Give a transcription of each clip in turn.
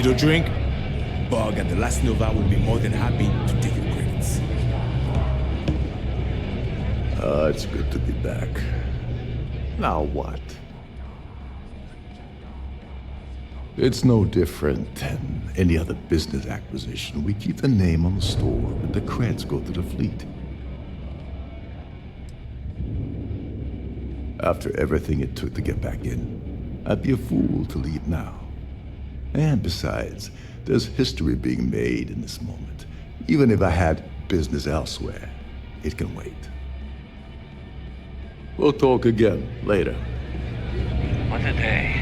Need a drink? Bug and the Last Nova will be more than happy to take your credits. It's good to be back. Now what? It's no different than any other business acquisition. We keep the name on the store, but the credits go to the fleet. After everything it took to get back in, I'd be a fool to leave now. And besides, there's history being made in this moment. Even if I had business elsewhere, it can wait. We'll talk again later. What a day.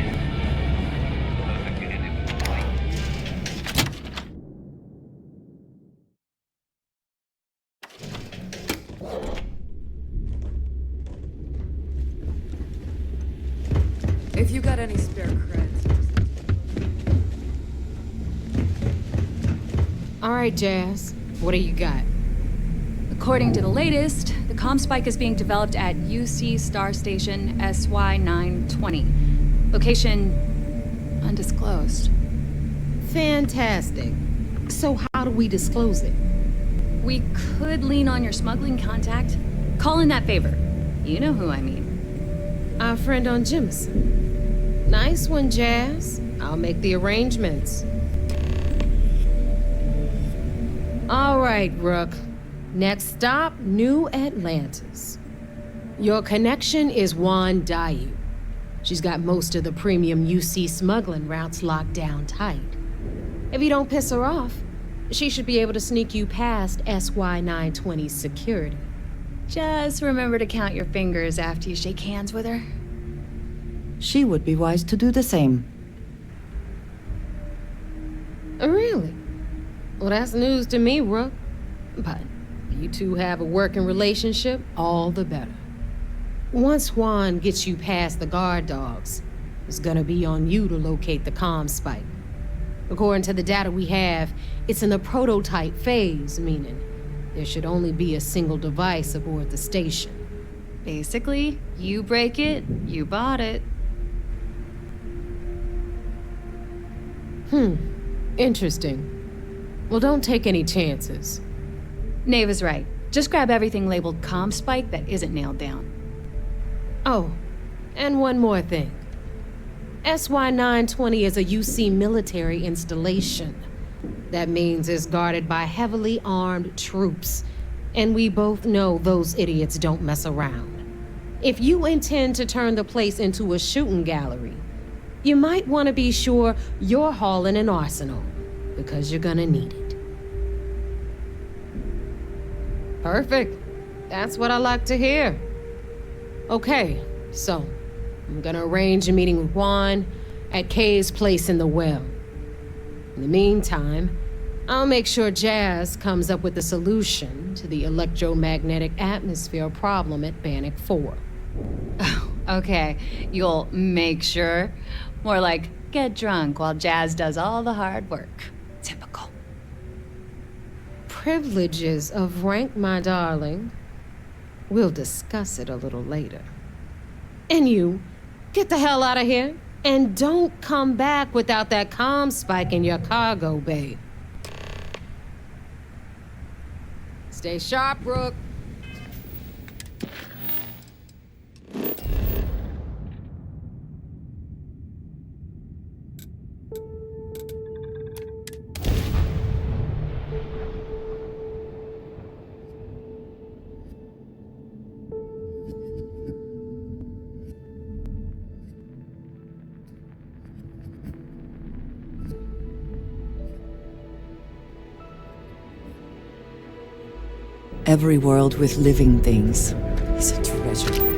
If you got any spare creds. All right, Jazz. What do you got? According to the latest, the comm spike is being developed at UC Star Station SY920. Location undisclosed. Fantastic. So how do we disclose it? We could lean on your smuggling contact. Call in that favor. You know who I mean. Our friend on Jemison. Nice one, Jazz. I'll make the arrangements. All right, Rook. Next stop, New Atlantis. Your connection is Juan Dayu. She's got most of the premium UC smuggling routes locked down tight. If you don't piss her off, she should be able to sneak you past SY920's security. Just remember to count your fingers after you shake hands with her. She would be wise to do the same. Really? Well, that's news to me, Rook. But if you two have a working relationship, all the better. Once Juan gets you past the guard dogs, it's gonna be on you to locate the comm spike. According to the data we have, it's in the prototype phase, meaning there should only be a single device aboard the station. Basically, you break it, you bought it. Interesting. Well, don't take any chances. Nave is right. Just grab everything labeled comm spike that isn't nailed down. Oh, and one more thing. SY920 is a UC military installation. That means it's guarded by heavily armed troops. And we both know those idiots don't mess around. If you intend to turn the place into a shooting gallery, you might want to be sure you're hauling an arsenal, because you're gonna need it. Perfect. That's what I like to hear. Okay, so I'm gonna arrange a meeting with Juan at Kay's place in the well. In the meantime, I'll make sure Jazz comes up with a solution to the electromagnetic atmosphere problem at Bannock 4. Oh, okay. You'll make sure. More like, get drunk while Jazz does all the hard work. Typical. Privileges of rank, my darling. We'll discuss it a little later. And you, get the hell out of here. And don't come back without that comm spike in your cargo bay. Stay sharp, Rook. Every world with living things is a treasure.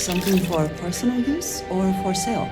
Something for personal use or for sale?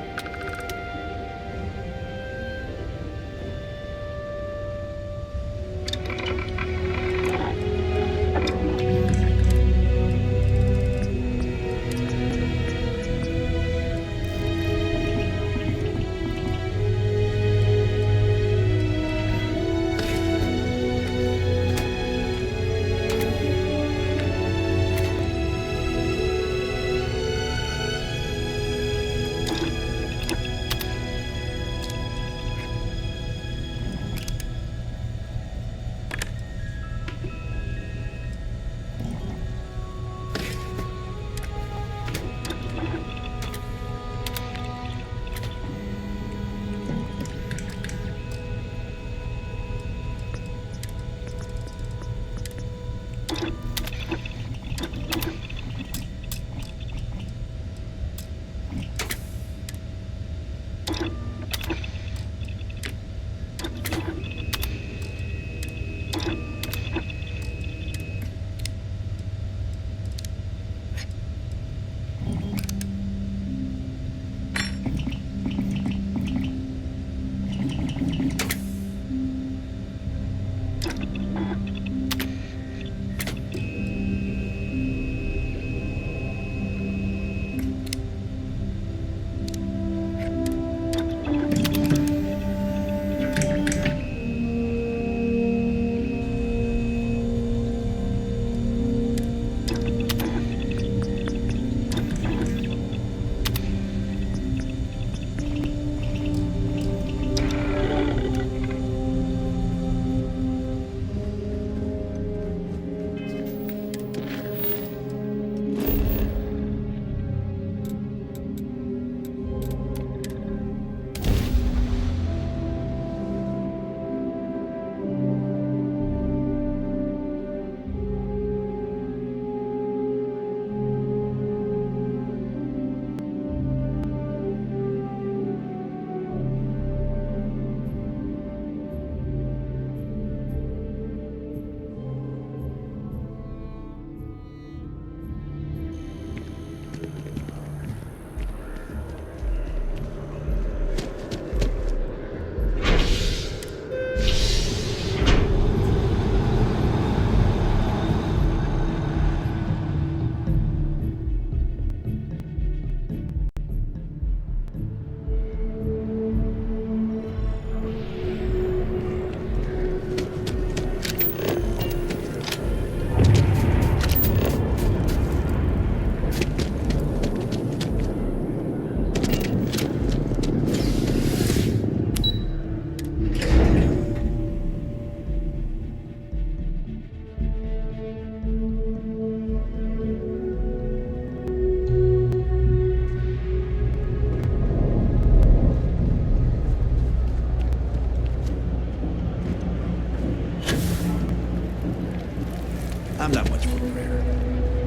I'm not much for prayer.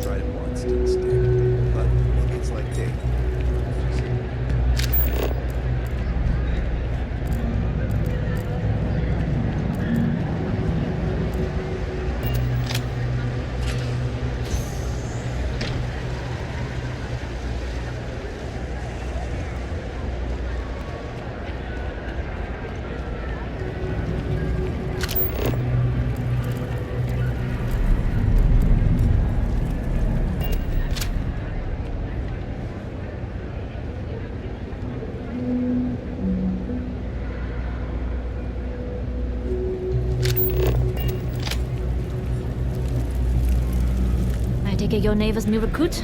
Tried it once, didn't stick. But maybe it's like dating. Take it your neighbor's new recruit?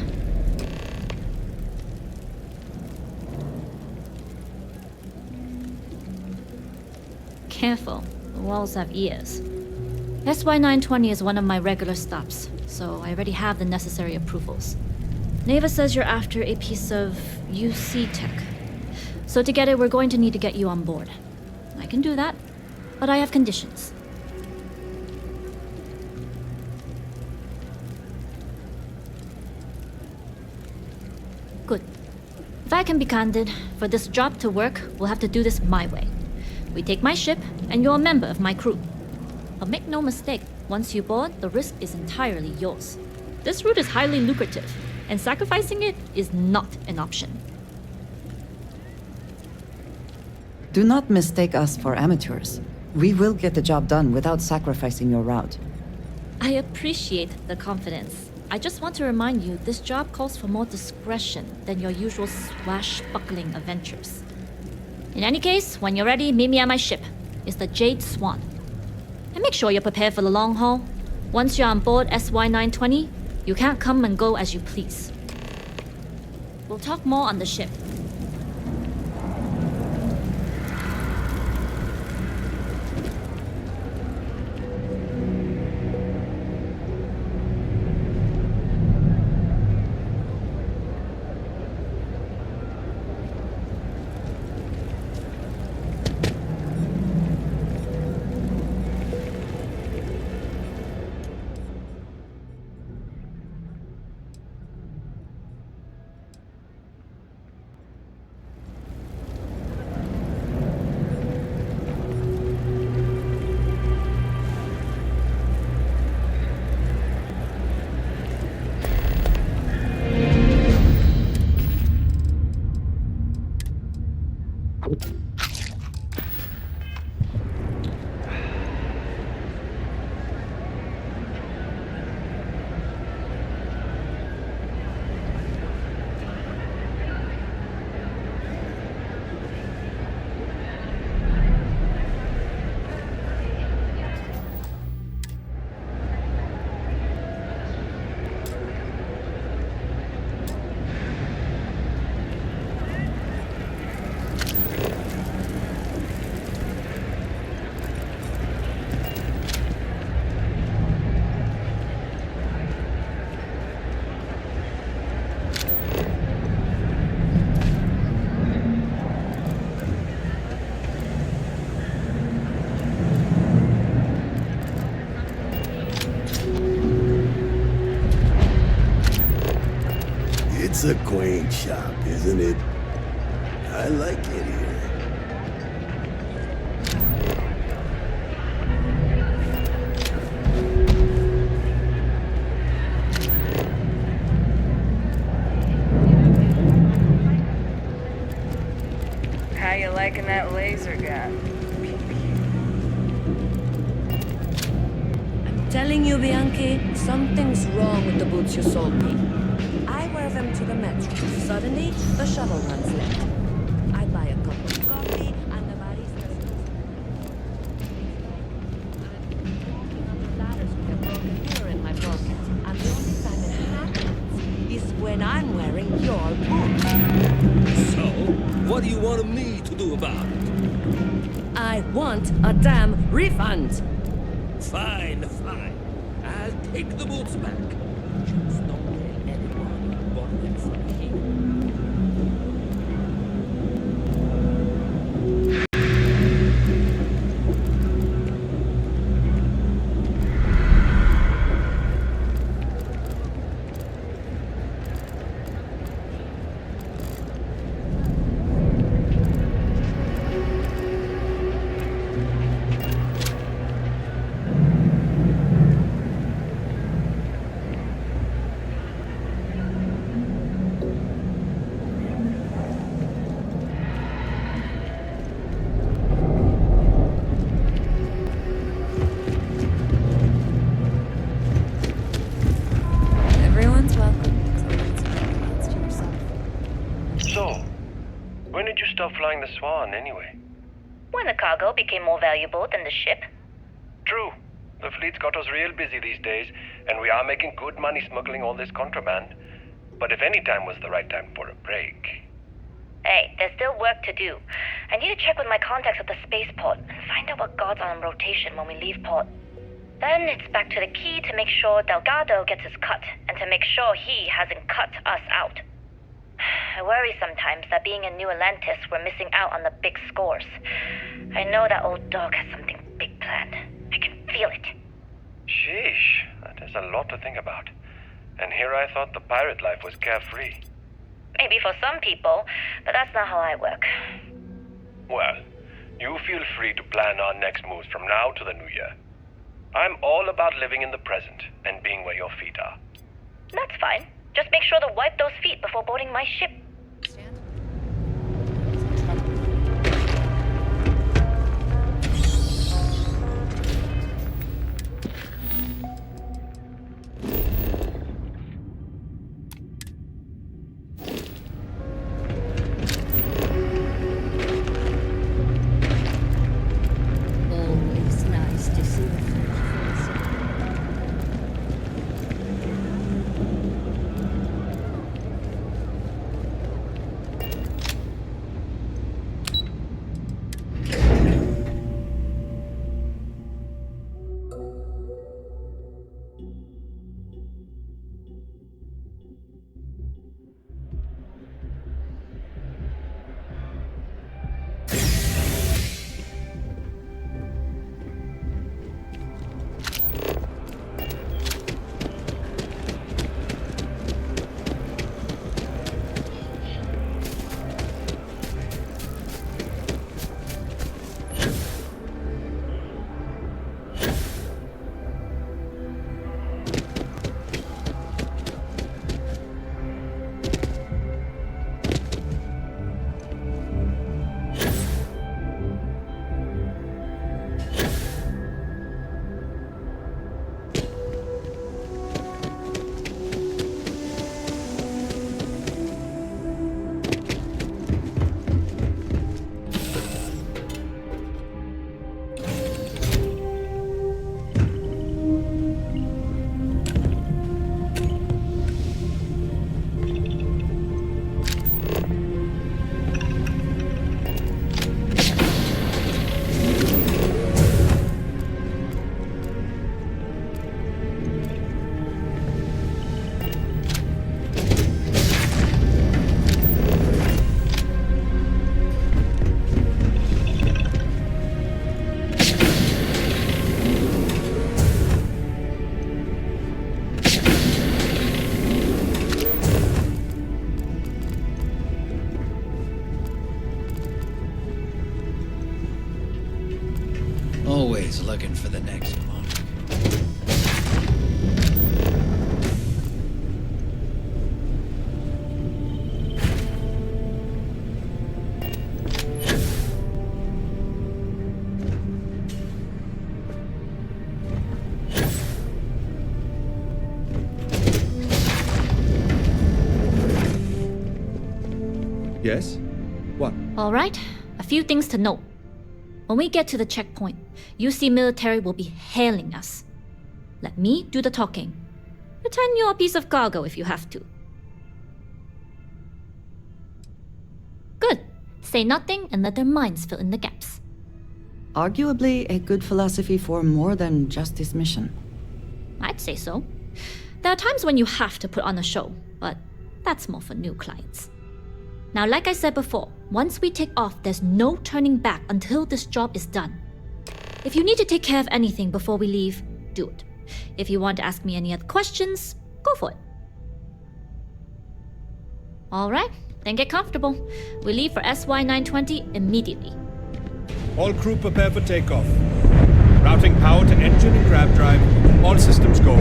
Careful, the walls have ears. SY-920 is one of my regular stops, so I already have the necessary approvals. Neva says you're after a piece of UC tech. So to get it, we're going to need to get you on board. I can do that, but I have conditions. Good. If I can be candid, for this job to work, we'll have to do this my way. We take my ship, and you're a member of my crew. But make no mistake, once you board, the risk is entirely yours. This route is highly lucrative, and sacrificing it is not an option. Do not mistake us for amateurs. We will get the job done without sacrificing your route. I appreciate the confidence. I just want to remind you this job calls for more discretion than your usual swashbuckling adventures. In any case, when you're ready, meet me at my ship. It's the Jade Swan. And make sure you're prepared for the long haul. Once you're on board SY-920, you can't come and go as you please. We'll talk more on the ship. It's a quaint shop, isn't it? I like it here. How you liking that laser gun? I'm telling you, Bianchi, something's wrong with the boots you sold me. I wear them to the metro. Suddenly, the shuttle runs late. I buy a cup of coffee, and the barista ladders with a broken mirror in my pocket. And the only time it happens is when I'm wearing your boots. So, what do you want me to do about it? I want a damn refund. Fine, fine. I'll take the boots back. Just don't tell anyone you bought them from here. Everyone's welcome. So let's keep your hands to yourself. So, when did you stop flying the Swan, anyway? When the cargo became more valuable than the ship. True. The fleet's got us real busy these days, and we are making good money smuggling all this contraband. But if any time was the right time for a break... Hey, there's still work to do. I need to check with my contacts at the spaceport and find out what guards are on rotation when we leave port. Then it's back to the key to make sure Delgado gets his cut, and to make sure he hasn't cut us out. I worry sometimes that being in New Atlantis, we're missing out on the big scores. I know that old dog has something big planned. I can feel it. Sheesh, that is a lot to think about. And here I thought the pirate life was carefree. Maybe for some people, but that's not how I work. Well, you feel free to plan our next moves from now to the new year. I'm all about living in the present and being where your feet are. That's fine. Just make sure to wipe those feet before boarding my ship. Always nice to see a fresh face. Always looking for the next monk. Yes? What? All right, a few things to note. When we get to the checkpoint, UC military will be hailing us. Let me do the talking. Pretend you're a piece of cargo if you have to. Good. Say nothing and let their minds fill in the gaps. Arguably a good philosophy for more than just this mission. I'd say so. There are times when you have to put on a show, but that's more for new clients. Now, like I said before, once we take off, there's no turning back until this job is done. If you need to take care of anything before we leave, do it. If you want to ask me any other questions, go for it. All right, then get comfortable. We leave for SY-920 immediately. All crew prepare for takeoff. Routing power to engine and grab drive. All systems go.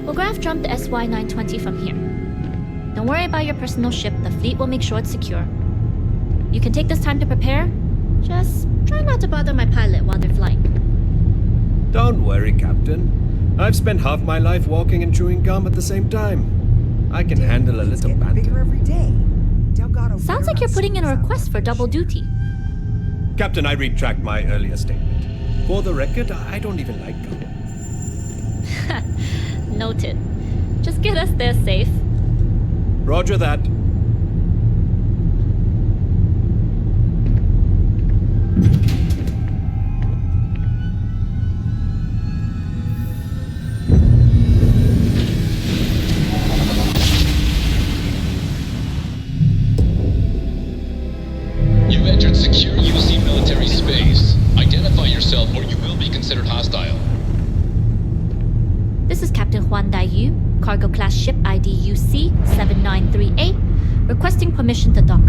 We'll graph jump the SY-920 from here. Don't worry about your personal ship, the fleet will make sure it's secure. You can take this time to prepare. Just try not to bother my pilot while they're flying. Don't worry, Captain. I've spent half my life walking and chewing gum at the same time. I can handle a little banter. Every day. Sounds like you're putting in a request for double duty. Captain, I retract my earlier statement. For the record, I don't even like gum. Noted. Just get us there safe. Roger that. You've entered secure UC military space. Identify yourself or you will be considered hostile. This is Captain Huan Daiyu, cargo class ship ID ID UC793A, requesting permission to dock.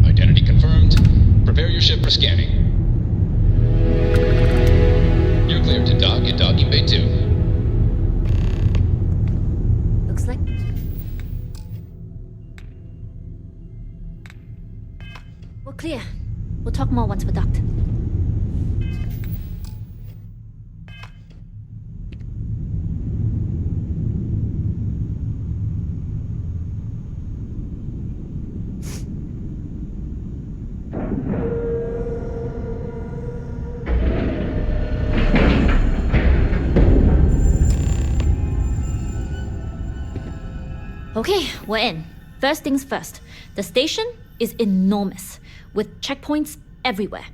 Identity confirmed. Prepare your ship for scanning. You're cleared to dock at docking bay 2. Looks like... We're clear. We'll talk more once we're docked. Okay, we're in. First things first. The station is enormous, with checkpoints everywhere.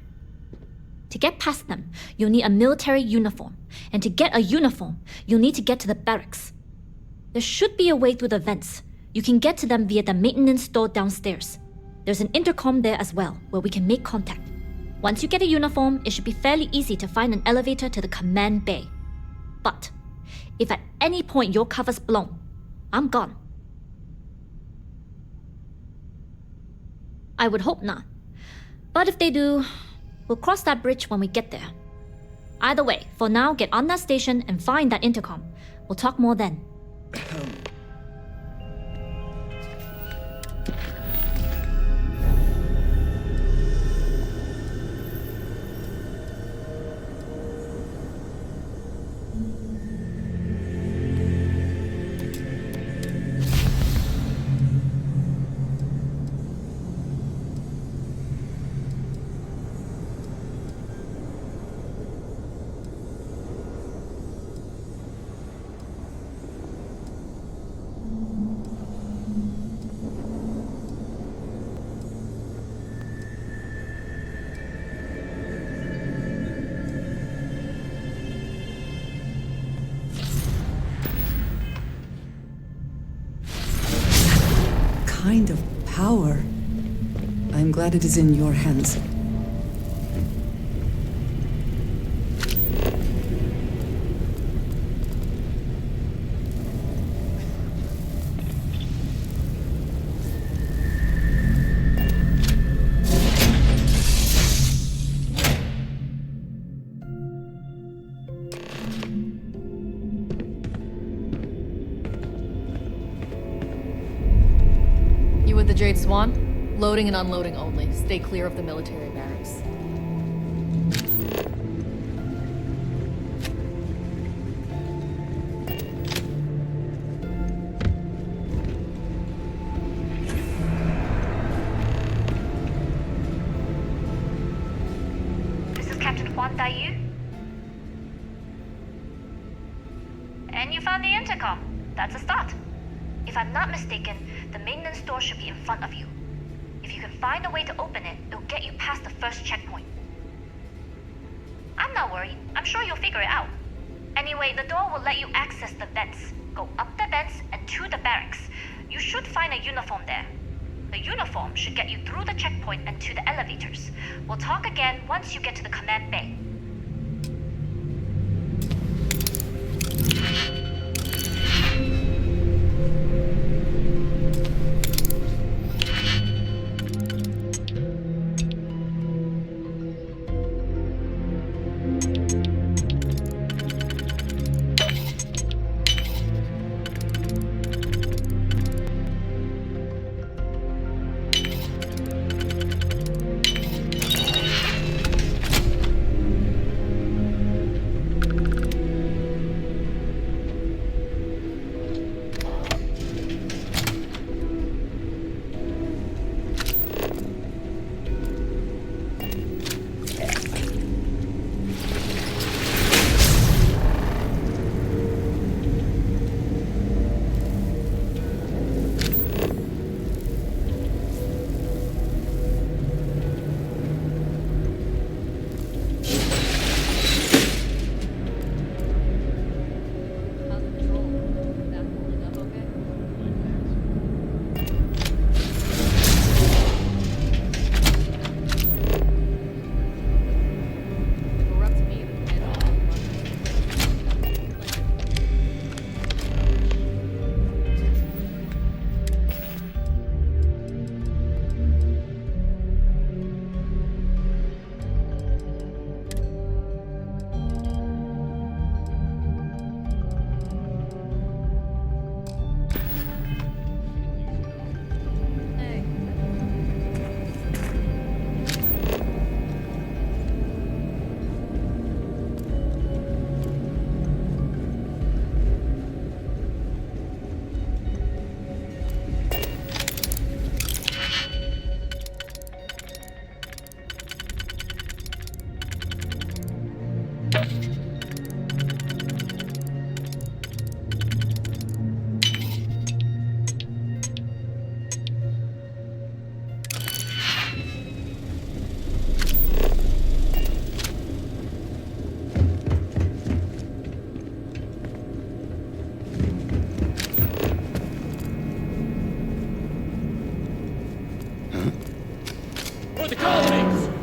To get past them, you'll need a military uniform. And to get a uniform, you'll need to get to the barracks. There should be a way through the vents. You can get to them via the maintenance store downstairs. There's an intercom there as well, where we can make contact. Once you get a uniform, it should be fairly easy to find an elevator to the command bay. But if at any point your cover's blown, I'm gone. I would hope not. But if they do, we'll cross that bridge when we get there. Either way, for now, get on that station and find that intercom. We'll talk more then. Kind of power. I'm glad it is in your hands. With the Jade Swan? Loading and unloading only. Stay clear of the military barracks. This is Captain Huan Daiyu. And you found the intercom. That's a start. If I'm not mistaken, the maintenance door should be in front of you. If you can find a way to open it, it'll get you past the first checkpoint. I'm not worried. I'm sure you'll figure it out. Anyway, the door will let you access the vents. Go up the vents and to the barracks. You should find a uniform there. The uniform should get you through the checkpoint and to the elevators. We'll talk again once you get to the command bay. for the colonies!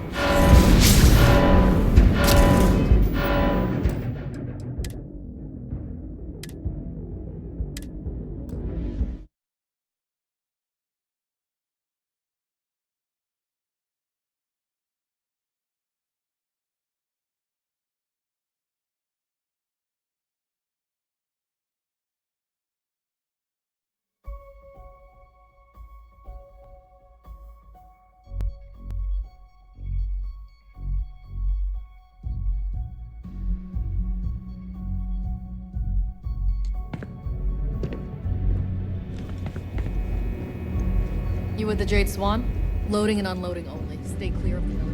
You with the Jade Swan? Loading and unloading only. Stay clear of the military.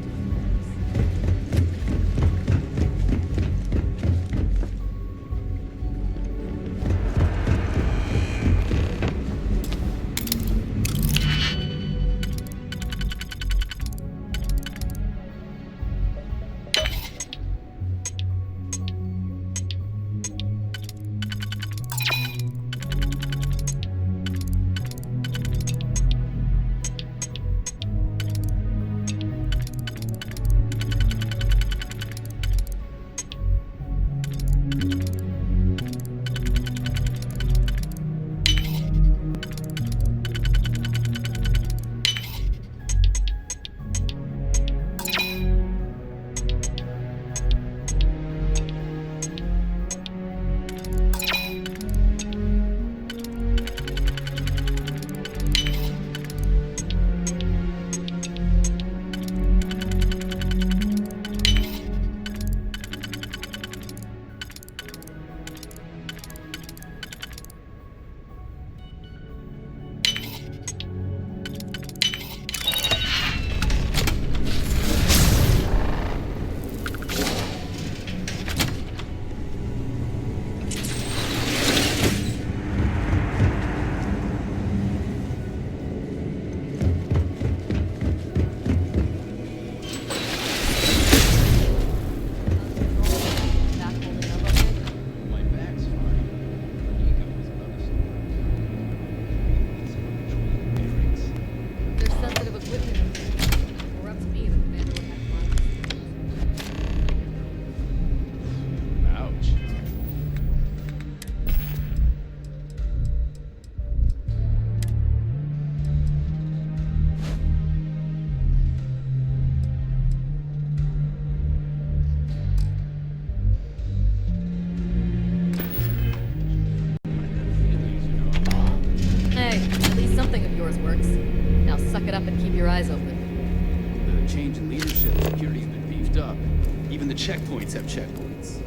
Eyes open. The change in leadership, security's been beefed up. Even the checkpoints have checkpoints.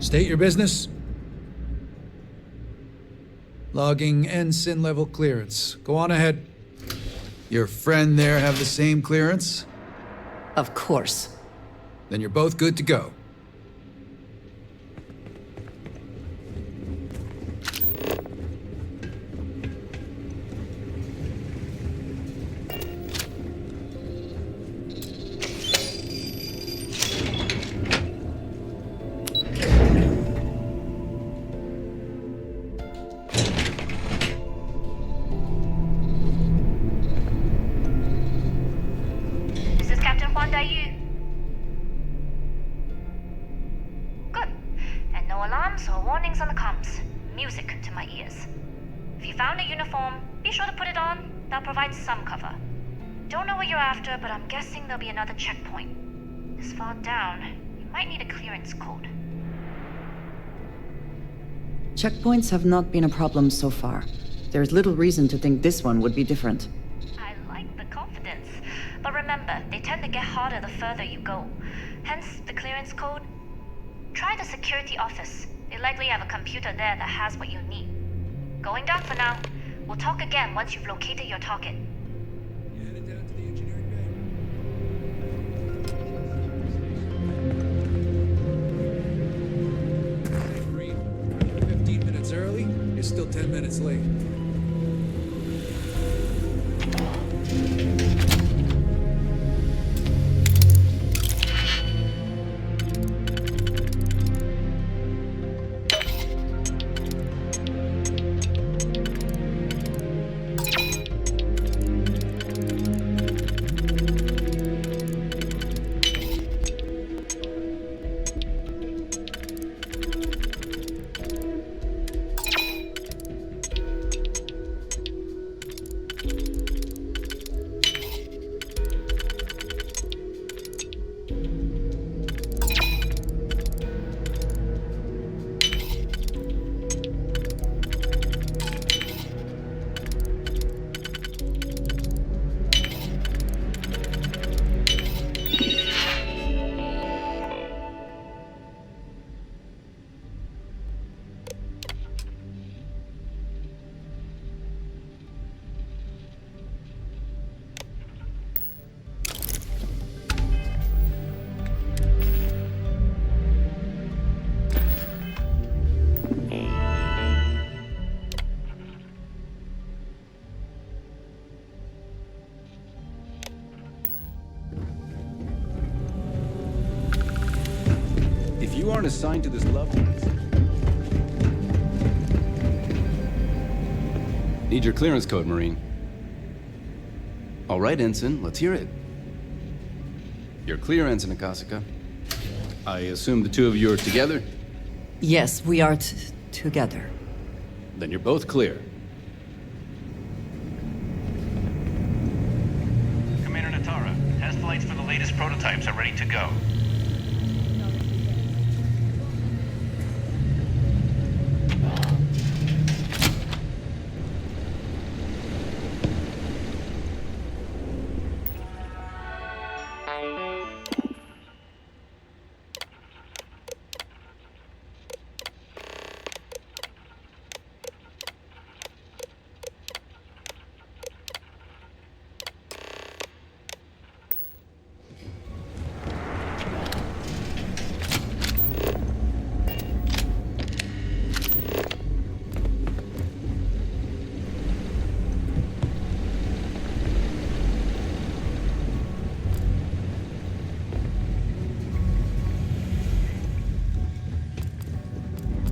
State your business. Logging ensign level clearance. Go on ahead. Your friend there have the same clearance? Of course. Then you're both good to go. But I'm guessing there'll be another checkpoint. This far down, you might need a clearance code. Checkpoints have not been a problem so far. There's little reason to think this one would be different. I like the confidence. But remember, they tend to get harder the further you go. Hence, the clearance code. Try the security office. They likely have a computer there that has what you need. Going down for now. We'll talk again once you've located your target. Early, you're still 10 minutes late. aren't assigned to this level. Need your clearance code, Marine. All right, Ensign, let's hear it. You're clear, Ensign Akasaka. I assume the two of you are together? Yes, we are together. Then you're both clear. Commander Natara, test flights for the latest prototypes are ready to go.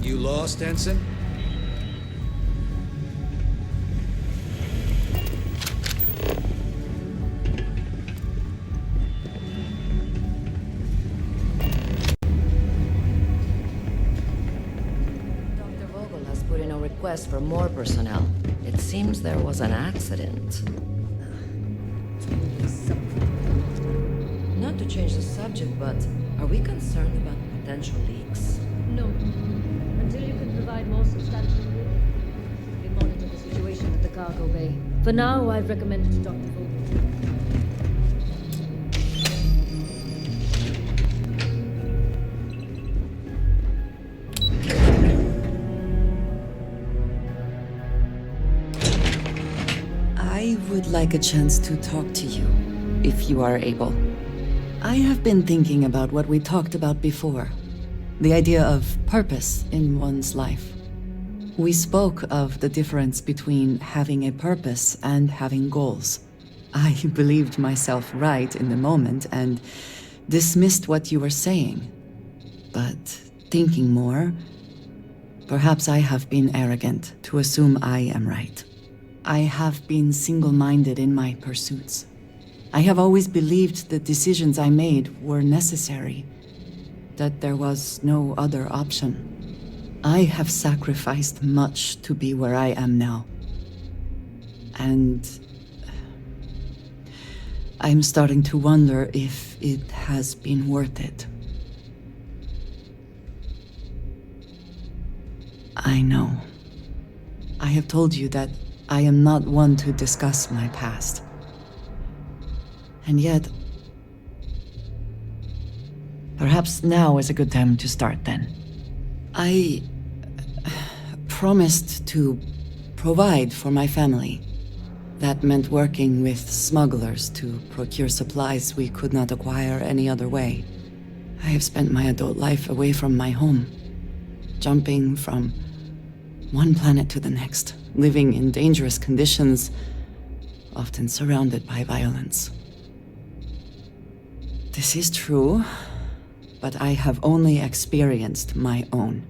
You lost, Ensign? Dr. Vogel has put in a request for more personnel. It seems there was an accident. Not to change the subject, but are we concerned about potential leaks? No. Until you can provide more substantial proof. We monitor the situation at the cargo bay. For now, I'd recommend it to Dr. Vogel. I would like a chance to talk to you, if you are able. I have been thinking about what we talked about before. The idea of purpose in one's life. We spoke of the difference between having a purpose and having goals. I believed myself right in the moment and dismissed what you were saying. But thinking more, perhaps I have been arrogant to assume I am right. I have been single-minded in my pursuits. I have always believed the decisions I made were necessary, that there was no other option. I have sacrificed much to be where I am now. And I'm starting to wonder if it has been worth it. I know. I have told you that I am not one to discuss my past. And yet, perhaps now is a good time to start then. I promised to provide for my family. That meant working with smugglers to procure supplies we could not acquire any other way. I have spent my adult life away from my home, jumping from one planet to the next, living in dangerous conditions, often surrounded by violence. This is true, but I have only experienced my own.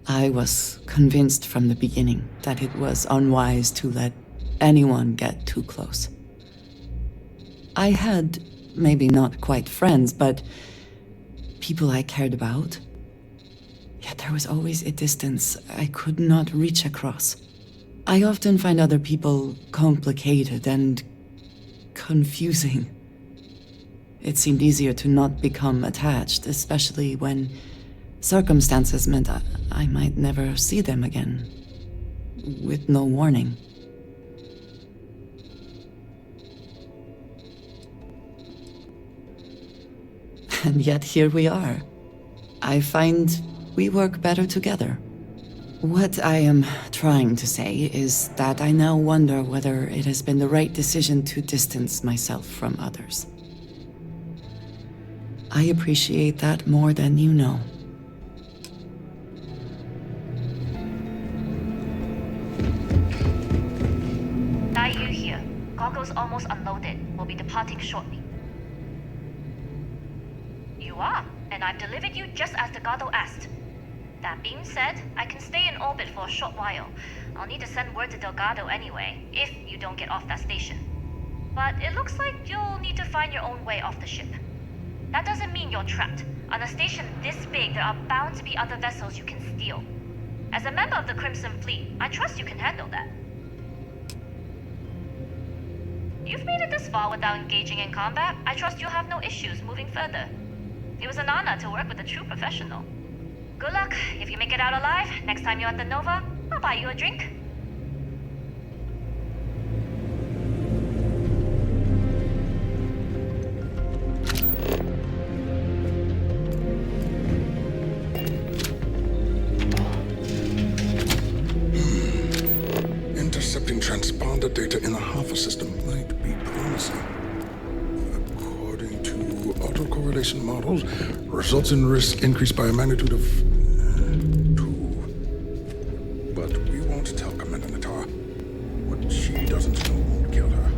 I was convinced from the beginning that it was unwise to let anyone get too close. I had, maybe not quite friends, but people I cared about. Yet there was always a distance I could not reach across. I often find other people complicated and confusing. It seemed easier to not become attached, especially when circumstances meant I might never see them again, with no warning. And yet here we are. I find we work better together. What I am trying to say is that I now wonder whether it has been the right decision to distance myself from others. I appreciate that more than you know. Dai here. Goggles almost unloaded. We'll be departing shortly. You are? and I've delivered you just as Delgado asked. That being said, I can stay in orbit for a short while. I'll need to send word to Delgado anyway, if you don't get off that station. But it looks like you'll need to find your own way off the ship. That doesn't mean you're trapped. On a station this big, there are bound to be other vessels you can steal. As a member of the Crimson Fleet, I trust you can handle that. You've made it this far without engaging in combat. I trust you'll have no issues moving further. It was an honor to work with a true professional. Good luck. If you make it out alive, next time you're at the Nova, I'll buy you a drink. Intercepting transponder data in the Alpha system might be promising. According to autocorrelation models, results in risk increased by a magnitude of 2. But we won't tell Commander Natara. What she doesn't know won't kill her.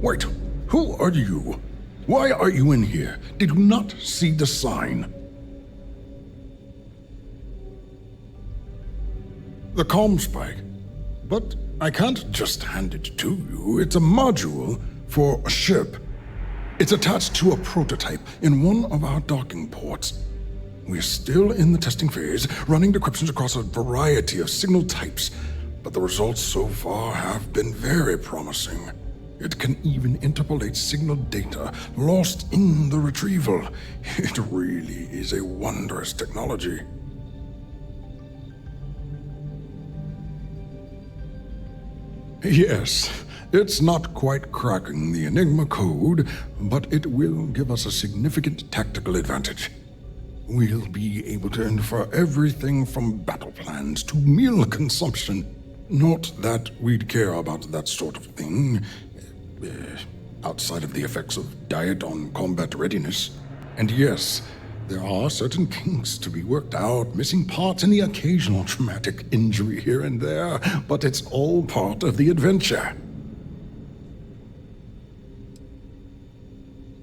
Wait, who are you? Why are you in here? Did you not see the sign? The comm spike. But I can't just hand it to you. It's a module for a ship. It's attached to a prototype in one of our docking ports. We're still in the testing phase, running decryptions across a variety of signal types, but the results so far have been very promising. It can even interpolate signal data lost in the retrieval. It really is a wondrous technology. Yes, it's not quite cracking the Enigma code, but it will give us a significant tactical advantage. We'll be able to infer everything from battle plans to meal consumption. Not that we'd care about that sort of thing, outside of the effects of diet on combat readiness. And yes, there are certain kinks to be worked out, missing parts and the occasional traumatic injury here and there, but it's all part of the adventure.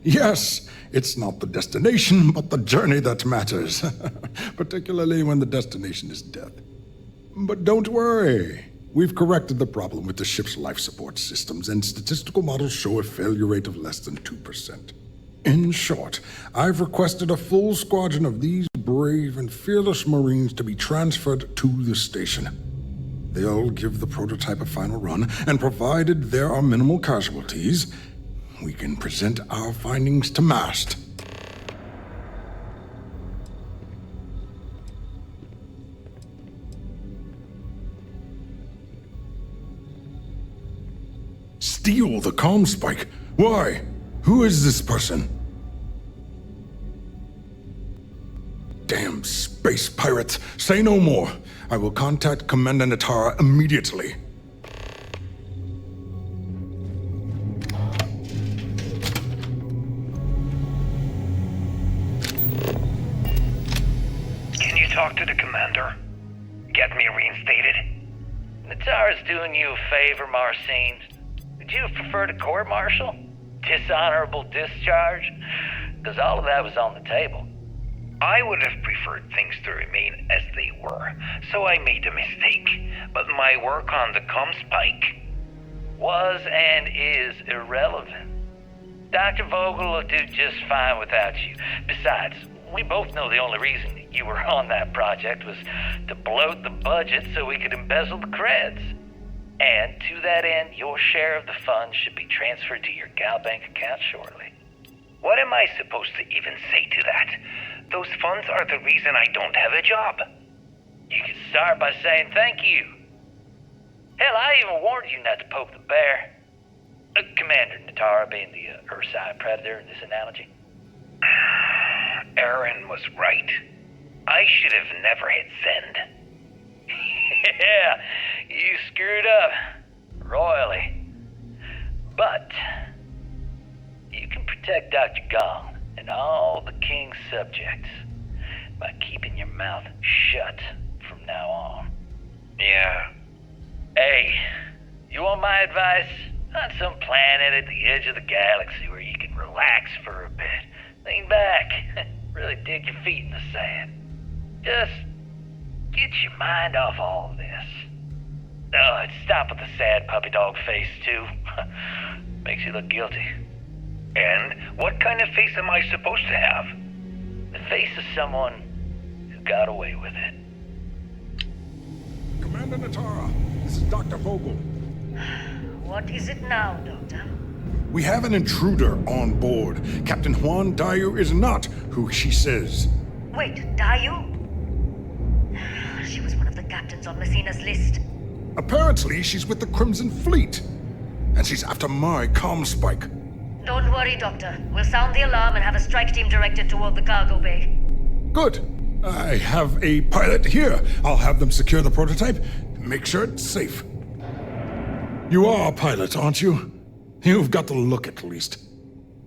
Yes, it's not the destination, but the journey that matters, particularly when the destination is death. But don't worry. We've corrected the problem with the ship's life support systems, and statistical models show a failure rate of less than 2%. In short, I've requested a full squadron of these brave and fearless Marines to be transferred to the station. They'll give the prototype a final run, and provided there are minimal casualties, we can present our findings to MAST. Steal the comm spike? Why? Who is this person? Damn space pirates! Say no more. I will contact Commander Natara immediately. Can you talk to the commander? Get me reinstated? Natara's doing you a favor, Marcine. Would you have preferred a court-martial? Dishonorable discharge? Because all of that was on the table. I would have preferred things to remain as they were, so I made a mistake. But my work on the Comspike Was and is irrelevant. Dr. Vogel will do just fine without you. Besides, we both know the only reason you were on that project was to bloat the budget so we could embezzle the creds. And to that end, your share of the funds should be transferred to your Gal Bank account shortly. What am I supposed to even say to that? Those funds are the reason I don't have a job. You could start by saying thank you. Hell, I even warned you not to poke the bear. Commander Natara being the Ursine Predator in this analogy. Aaron was right. I should have never hit send. Yeah, you screwed up. Royally. But you can protect Dr. Gong and all the King's subjects by keeping your mouth shut from now on. Yeah. Hey, You want my advice? On some planet at the edge of the galaxy where you can relax for a bit. Lean back. Really dig your feet in the sand. Just get your mind off all this. Oh, and stop with the sad puppy dog face, too. Makes you look guilty. And what kind of face am I supposed to have? The face of someone who got away with it. Commander Natara, this is Dr. Vogel. What is it now, Doctor? We have an intruder on board. Captain Juan Dayu is not who she says. Wait, Dayu? She was one of the captains on Messina's list. Apparently, she's with the Crimson Fleet. And she's after my comm spike. Don't worry, Doctor. We'll sound the alarm and have a strike team directed toward the cargo bay. Good. I have a pilot here. I'll have them secure the prototype. Make sure it's safe. You are a pilot, aren't you? You've got the look at least.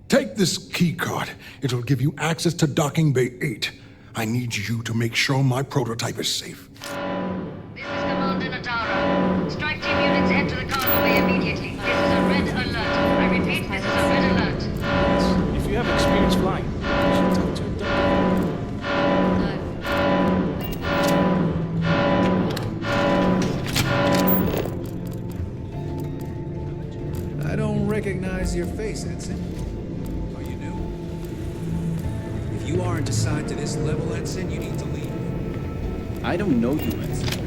Take this key card. It'll give you access to Docking Bay 8. I need you to make sure my prototype is safe. This is Commander Natara. Strike team units head to the cargo bay immediately. This is a red alert. I repeat, this is a red alert. If you have experience flying, you should talk to a doctor. I don't recognize your face, Ensign. Are you new? If you aren't assigned to this level, Ensign, you need to leave. I don't know you, Ensign.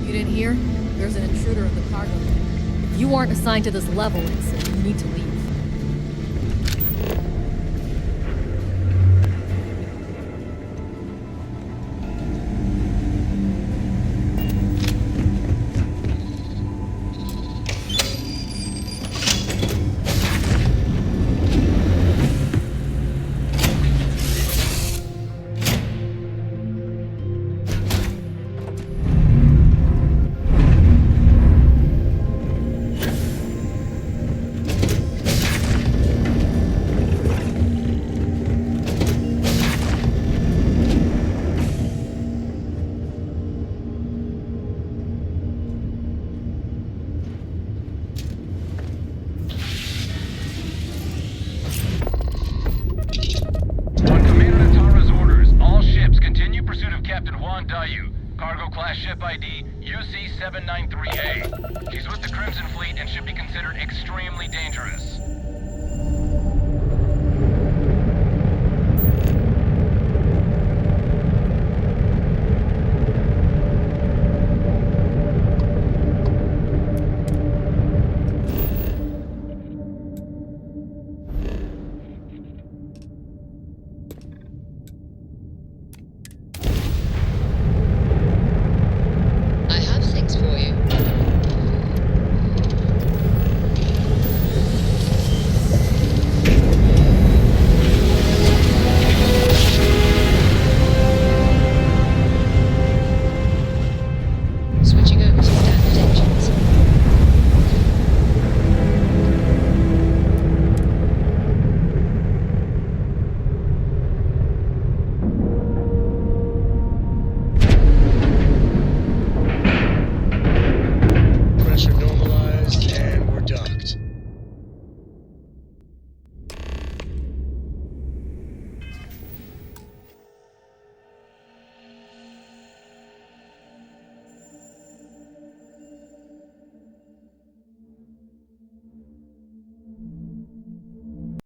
You didn't hear? There's an intruder in the cargo bay. If you aren't assigned to this level, Ensign, you need to leave. Cargo class ship ID UC-793A. She's with the Crimson Fleet and should be considered extremely dangerous.